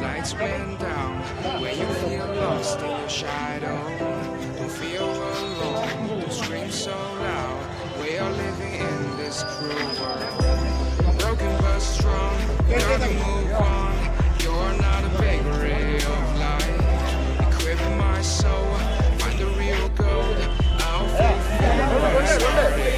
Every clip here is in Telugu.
Lights went down where you feel lost in your shadow. Don't feel alone, don't scream so loud. We are living in this cruel world. Broken but strong, you gotta move on. You're not a bakery of light. Equip my soul, find the real gold. I'll fulfill my story.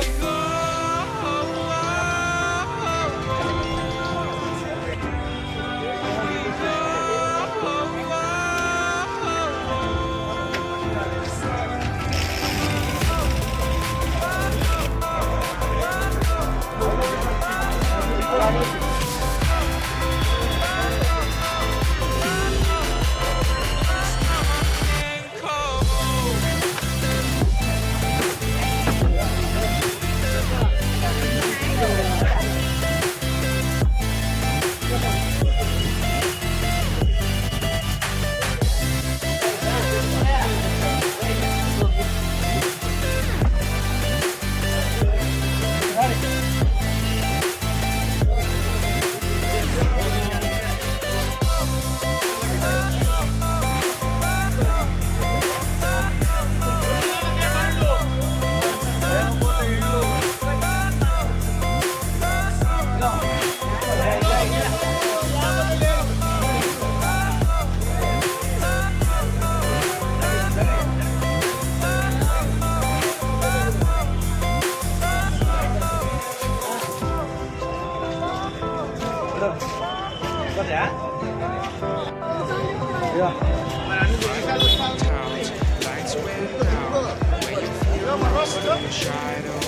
Lights went down where you feel lost in your shadow.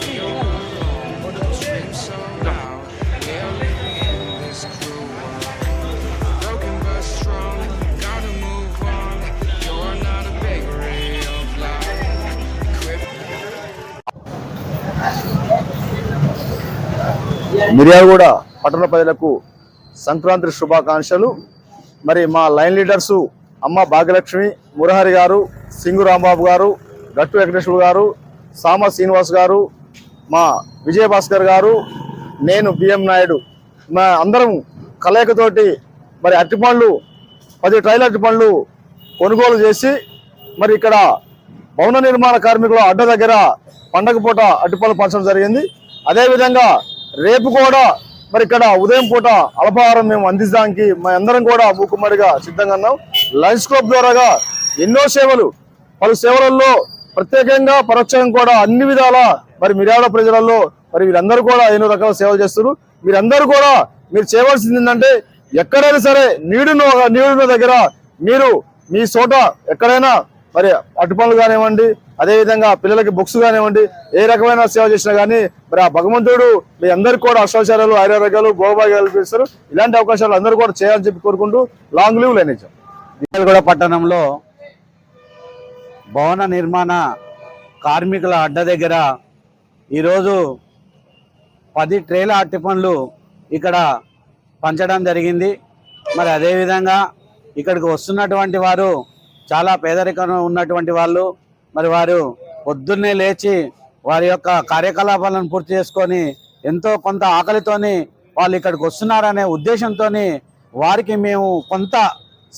Feel alone, don't scream so loud. We are living in this cruel world. Broken but strong, gotta move on. You're not a bakery of life. Miryalaguda పట్టణ ప్రజలకు సంక్రాంతి శుభాకాంక్షలు. మరి మా లైన్ లీడర్సు అమ్మ భాగ్యలక్ష్మి, మురహరి గారు, సింగు రాంబాబు గారు, గట్టు వెంకటేశ్వర గారు, సామ శ్రీనివాస్ గారు, మా విజయభాస్కర్ గారు, నేను బిఎం నాయుడు, మా అందరం కలయికతోటి మరి అరటిపండ్లు 10 ట్రైల అరటిపండ్లు కొనుగోలు చేసి మరి ఇక్కడ భవన నిర్మాణ కార్మికుల అడ్డ దగ్గర పండగ పూట అరటిపండ్లు పంచడం జరిగింది. అదేవిధంగా రేపు కూడా మరి ఇక్కడ ఉదయం పూట అల్పాహారం మేము అందించడానికి మా అందరం కూడా మూకుమ్మడిగా సిద్ధంగా ఉన్నాం. లయన్స్ క్లబ్ ద్వారాగా ఎన్నో సేవలు, పలు సేవలలో ప్రత్యేకంగా పరోక్షంగా కూడా అన్ని విధాల మరి మిర్యాలగూడ ప్రజలలో మరి వీరందరూ కూడా ఎన్నో రకాల సేవలు చేస్తారు. వీరందరూ కూడా మీరు చేయవలసింది ఏంటంటే ఎక్కడైనా సరే నీడున్న దగ్గర మీరు మీ చోట ఎక్కడైనా మరి అరటిపండ్లు కానివ్వండి, అదేవిధంగా పిల్లలకి బుక్స్ కానివ్వండి, ఏ రకమైన సేవ చేసినా కానీ మరి ఆ భగవంతుడు మీ అందరికీ కూడా అష్టైశ్వర్యాలు, ఆరోగ్యాలు, భోగభాగ్యాలు కల్పిస్తారు. ఇలాంటి అవకాశాలు అందరూ కూడా చేయాలని చెప్పి కోరుకుంటూ లాంగ్ లీవ్ లేనిచ్చాం. మిర్యాలగూడ పట్టణంలో భవన నిర్మాణ కార్మికుల అడ్డ దగ్గర ఈరోజు 10 ట్రేల అరటిపండ్లు ఇక్కడ పంచడం జరిగింది. మరి అదేవిధంగా ఇక్కడికి వస్తున్నటువంటి వారు చాలా పేదరికం ఉన్నటువంటి వాళ్ళు. మరి వారు పొద్దున్నే లేచి వారి యొక్క కార్యకలాపాలను పూర్తి చేసుకొని ఎంతో కొంత ఆకలితోని వాళ్ళు ఇక్కడికి వస్తున్నారనే ఉద్దేశంతో వారికి మేము కొంత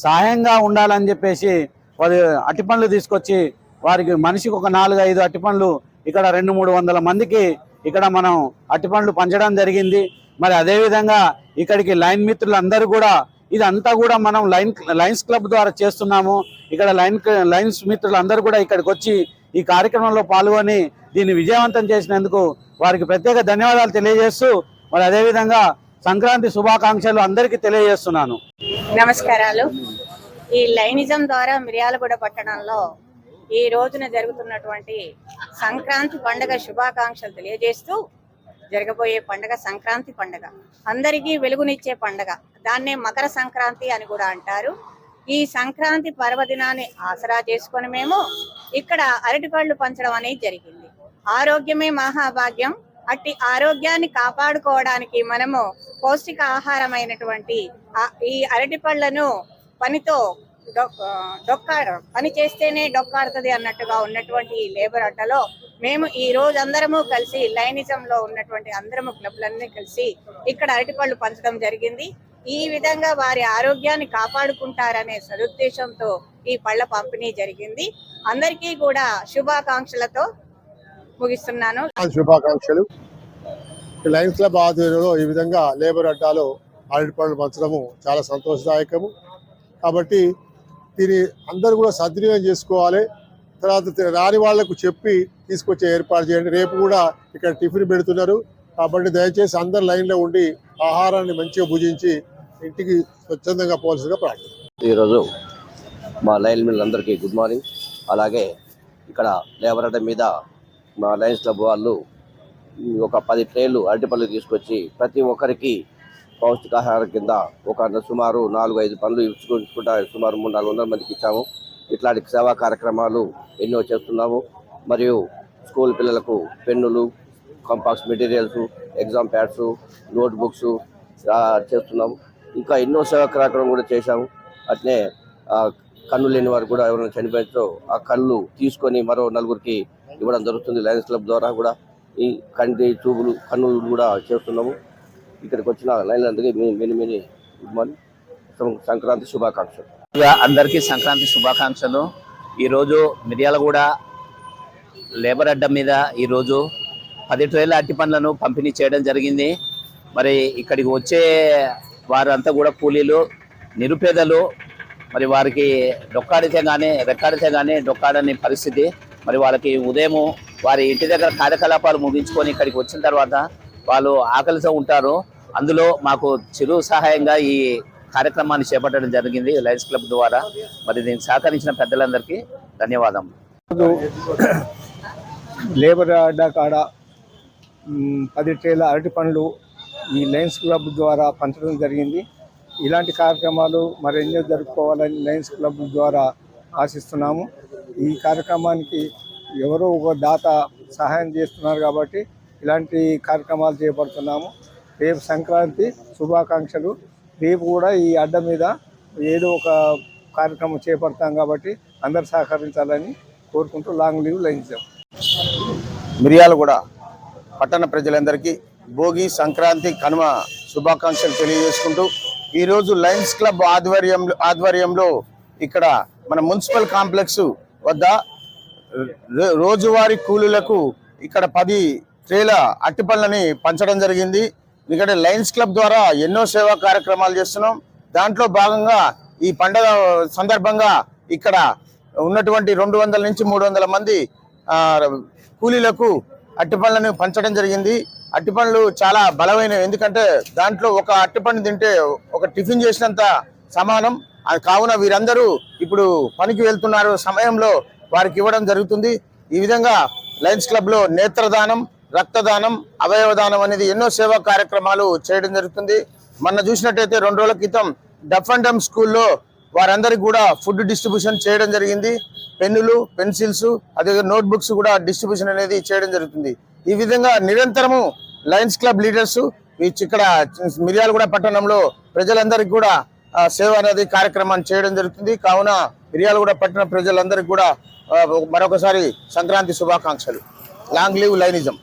సహాయంగా ఉండాలని చెప్పేసి వారి అరటిపండ్లు తీసుకొచ్చి వారికి మనిషికి ఒక 4-5 అరటిపండ్లు ఇక్కడ 200-300 మందికి ఇక్కడ మనం అరటిపండ్లు పంచడం జరిగింది. మరి అదేవిధంగా ఇక్కడికి లైన్ మిత్రులు అందరూ కూడా ఇదంతా కూడా మనం లయన్స్ క్లబ్ ద్వారా చేస్తున్నాము. ఇక్కడ లయన్స్ మిత్రులు అందరూ కూడా ఇక్కడికి వచ్చి ఈ కార్యక్రమంలో పాల్గొని దీన్ని విజయవంతం చేసినందుకు వారికి ప్రత్యేక ధన్యవాదాలు తెలియజేస్తూ మరి అదేవిధంగా సంక్రాంతి శుభాకాంక్షలు అందరికీ తెలియజేస్తున్నాను. నమస్కారాలు. ఈ లైనిజం ద్వారా మిర్యాలగూడ పట్టణంలో ఈ రోజున జరుగుతున్నటువంటి సంక్రాంతి పండుగ శుభాకాంక్షలు తెలియజేస్తూ, జరగబోయే పండుగ సంక్రాంతి పండుగ అందరికీ వెలుగునిచ్చే పండుగ. దాన్నే మకర సంక్రాంతి అని కూడా అంటారు. ఈ సంక్రాంతి పర్వదినాన్ని ఆసరా చేసుకొని మేము ఇక్కడ అరటిపళ్ళు పంచడం అనేది జరిగింది. ఆరోగ్యమే మహాభాగ్యం. అట్టి ఆరోగ్యాన్ని కాపాడుకోవడానికి మనము పౌష్టిక ఆహారమైనటువంటి ఈ అరటిపళ్ళను పనితో పని చేస్తేనే డొక్కాడుతుంది అన్నట్టుగా ఉన్నటువంటి ఈ లేబర్ అడ్డలో మేము ఈ రోజు అందరము కలిసి లైనిజంలో ఉన్నటువంటి అందరము క్లబ్లన్నీ కలిసి ఇక్కడ అరటిపళ్ళు పంచడం జరిగింది. ఈ విధంగా వారి ఆరోగ్యాన్ని కాపాడుకుంటారనే సదుద్దేశంతో ఈ పళ్ళ పంపిణీ జరిగింది. అందరికీ కూడా శుభాకాంక్షలతో ముగిస్తున్నాను. శుభాకాంక్షలు. లయన్స్ క్లబ్ ఆధ్వర్యంలో ఈ విధంగా లేబర్ అడ్డాలో అరటిపళ్ళు పంచడము చాలా సంతోషదాయకము. కాబట్టి దీన్ని అందరూ కూడా సద్వినియోగం చేసుకోవాలి. తర్వాత రాని వాళ్లకు చెప్పి తీసుకొచ్చే ఏర్పాటు చేయండి. రేపు కూడా ఇక్కడ టిఫిన్ పెడుతున్నారు కాబట్టి దయచేసి అందరు లైన్లో ఉండి ఆహారాన్ని మంచిగా భుజించి ఇంటికి స్వచ్ఛందంగా పోవాల్సిందిగా ప్రార్థన. ఈరోజు మా లైన్ మిల్లందరికీ గుడ్ మార్నింగ్. అలాగే ఇక్కడ లేబర్ అడ్డ మీద మా లయన్స్ క్లబ్ వాళ్ళు ఒక 10 ట్రేలు అరటిపళ్ళు తీసుకొచ్చి ప్రతి ఒక్కరికి పౌష్టికాహారం కింద ఒక సుమారు 4-5 పనులు ఇచ్చుకుంటా సుమారు 300-400 మందికి ఇచ్చాము. ఇట్లాంటి సేవా కార్యక్రమాలు ఎన్నో చేస్తున్నాము. మరియు స్కూల్ పిల్లలకు పెన్నులు, కంపాక్స్ materials, exam pads, notebooks చేస్తున్నాము. ఇంకా ఎన్నో సేవా కార్యక్రమం కూడా చేశాము. అట్నే కన్ను లేని వారు కూడా ఎవరైనా చనిపోయించో ఆ కళ్ళు తీసుకొని మరో 4గురికి ఇవ్వడం జరుగుతుంది. లయన్స్ క్లబ్ ద్వారా కూడా ఈ కంటి చూపులు కన్నులు కూడా చేస్తున్నాము. ఇక్కడికి వచ్చిన లైన్లందరికీ మెనీ గుడ్ మార్నింగ్, సంక్రాంతి శుభాకాంక్షలు. అందరికీ సంక్రాంతి శుభాకాంక్షలు. ఈరోజు మిర్యాలగూడ లేబర్ అడ్డ మీద ఈరోజు 10 ట్రేల అరటిపండ్లను పంపిణీ చేయడం జరిగింది. మరి ఇక్కడికి వచ్చే వారంతా కూడా కూలీలు, నిరుపేదలు. మరి వారికి డొక్కాడితే కానీ రెక్కాడితే కానీ డొక్కాడని పరిస్థితి. మరి వాళ్ళకి ఉదయం వారి ఇంటి దగ్గర కార్యకలాపాలు ముగించుకొని ఇక్కడికి వచ్చిన తర్వాత వాళ్ళు ఆకలితో ఉంటారు. అందులో మాకు చిరు సహాయంగా ఈ కార్యక్రమాన్ని చేపట్టడం జరిగింది లయన్స్ క్లబ్ ద్వారా. మరి దీనికి సహకరించిన పెద్దలందరికీ ధన్యవాదం. లేబర్ అడ్డా కాడ 10 ట్రేల అరటిపండ్లు ఈ లయన్స్ క్లబ్ ద్వారా పంచడం జరిగింది. ఇలాంటి కార్యక్రమాలు మరెన్నో జరుపుకోవాలని లయన్స్ క్లబ్ ద్వారా ఆశిస్తున్నాము. ఈ కార్యక్రమానికి ఎవరో ఒక దాత సహాయం చేస్తున్నారు కాబట్టి ఇలాంటి కార్యక్రమాలు చేపడుతున్నాము. రేపు సంక్రాంతి శుభాకాంక్షలు. రేపు కూడా ఈ అడ్డ మీద ఏదో ఒక కార్యక్రమం చేపడతాం కాబట్టి అందరు సహకరించాలని కోరుకుంటూ లాంగ్ లీవ్ లైన్స్. మిర్యాలగూడ పట్టణ ప్రజలందరికీ భోగి, సంక్రాంతి, కనుమ శుభాకాంక్షలు తెలియజేసుకుంటూ ఈరోజు లయన్స్ క్లబ్ ఆధ్వర్యంలో ఇక్కడ మన మున్సిపల్ కాంప్లెక్స్ వద్ద రోజువారీ కూలీలకు ఇక్కడ 10 ట్రేల అరటిపళ్ళని పంచడం జరిగింది. ఇక్కడ లయన్స్ క్లబ్ ద్వారా ఎన్నో సేవా కార్యక్రమాలు చేస్తున్నాం. దాంట్లో భాగంగా ఈ పండుగ సందర్భంగా ఇక్కడ ఉన్నటువంటి 200 నుంచి 300 మంది కూలీలకు అరటిపళ్ళను పంచడం జరిగింది. అరటిపళ్ళు చాలా బలమైనవి. ఎందుకంటే దాంట్లో ఒక అరటిపండు తింటే ఒక టిఫిన్ చేసినంత సమానం. కావున వీరందరూ ఇప్పుడు పనికి వెళ్తున్నారు సమయంలో వారికి ఇవ్వడం జరుగుతుంది. ఈ విధంగా లయన్స్ క్లబ్లో నేత్రదానం, రక్తదానం, అవయవదానం అనేది ఎన్నో సేవా కార్యక్రమాలు చేయడం జరుగుతుంది. మొన్న చూసినట్టయితే 2 రోజుల క్రితం డఫ్ అండ్ డమ్ స్కూల్లో వారందరికీ కూడా ఫుడ్ డిస్ట్రిబ్యూషన్ చేయడం జరిగింది. పెన్నులు, పెన్సిల్స్, అదే నోట్ బుక్స్ కూడా డిస్ట్రిబ్యూషన్ అనేది చేయడం జరుగుతుంది. ఈ విధంగా నిరంతరము లయన్స్ క్లబ్ లీడర్స్ ఇక్కడ మిర్యాలగూడ పట్టణంలో ప్రజలందరికీ కూడా సేవ అనేది కార్యక్రమాన్ని చేయడం జరుగుతుంది. కావున మిర్యాలగూడ పట్టణ ప్రజలందరికీ కూడా మరొకసారి సంక్రాంతి శుభాకాంక్షలు. Long live లైనిజం.